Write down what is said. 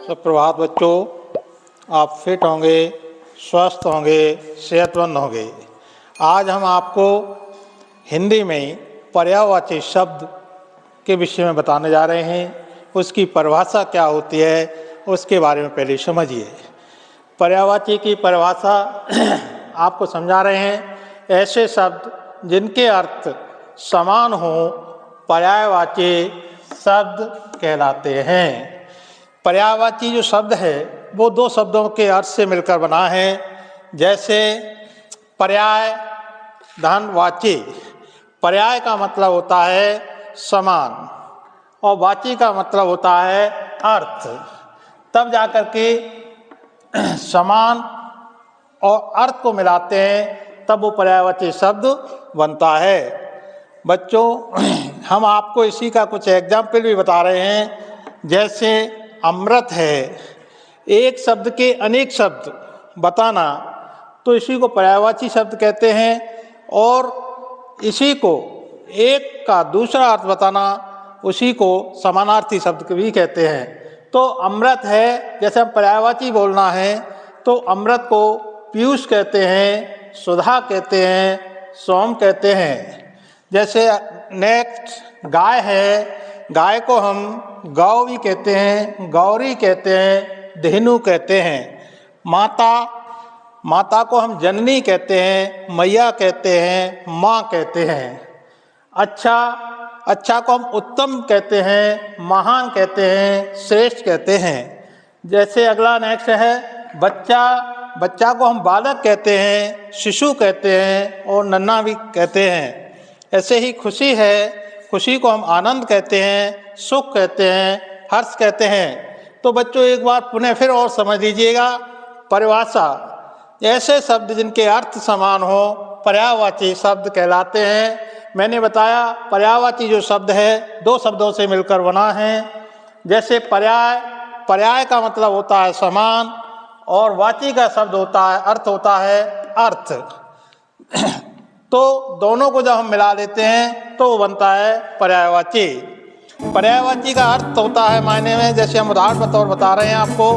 सुप्रभात बच्चों, आप फिट होंगे, स्वस्थ होंगे, सेहतमंद होंगे। आज हम आपको हिंदी में पर्यायवाची शब्द के विषय में बताने जा रहे हैं। उसकी परिभाषा क्या होती है उसके बारे में पहले समझिए। पर्यायवाची की परिभाषा आपको समझा रहे हैं। ऐसे शब्द जिनके अर्थ समान हो पर्यायवाची शब्द कहलाते हैं। पर्यायवाची जो शब्द है वो दो शब्दों के अर्थ से मिलकर बना है। जैसे पर्याय धन वाची। पर्याय का मतलब होता है समान और वाची का मतलब होता है अर्थ। तब जाकर के समान और अर्थ को मिलाते हैं तब वो पर्यायवाची शब्द बनता है। बच्चों, हम आपको इसी का कुछ एग्जाम्पल भी बता रहे हैं। जैसे अमृत है, एक शब्द के अनेक शब्द बताना तो इसी को पर्यायवाची शब्द कहते हैं, और इसी को एक का दूसरा अर्थ बताना उसी को समानार्थी शब्द भी कहते हैं। तो अमृत है, जैसे हम पर्यायवाची बोलना है तो अमृत को पीयूष कहते हैं, सुधा कहते हैं, सोम कहते हैं। जैसे नेक्स्ट गाय है, गाय को हम गौ भी कहते हैं, गौरी कहते हैं, धेनु कहते हैं। माता, माता को हम जननी कहते हैं, मैया कहते हैं, माँ कहते हैं। अच्छा, अच्छा को हम उत्तम कहते हैं, महान कहते हैं, श्रेष्ठ कहते हैं। जैसे अगला नेक्स्ट है बच्चा, बच्चा को हम बालक कहते हैं, शिशु कहते हैं और नन्हा भी कहते हैं। ऐसे ही खुशी है, खुशी को हम आनंद कहते हैं, सुख कहते हैं, हर्ष कहते हैं। तो बच्चों एक बार पुनः फिर और समझ लीजिएगा परिभाषा। ऐसे शब्द जिनके अर्थ समान हो पर्यायवाची शब्द कहलाते हैं। मैंने बताया पर्यायवाची जो शब्द है दो शब्दों से मिलकर बना है। जैसे पर्याय, पर्याय का मतलब होता है समान और वाची का शब्द होता है अर्थ होता है अर्थ। तो दोनों को जब हम मिला लेते हैं तो वो बनता है पर्यायवाची। पर्यायवाची का अर्थ होता है मायने में, जैसे हम उदाहरण बतौर बता रहे हैं आपको,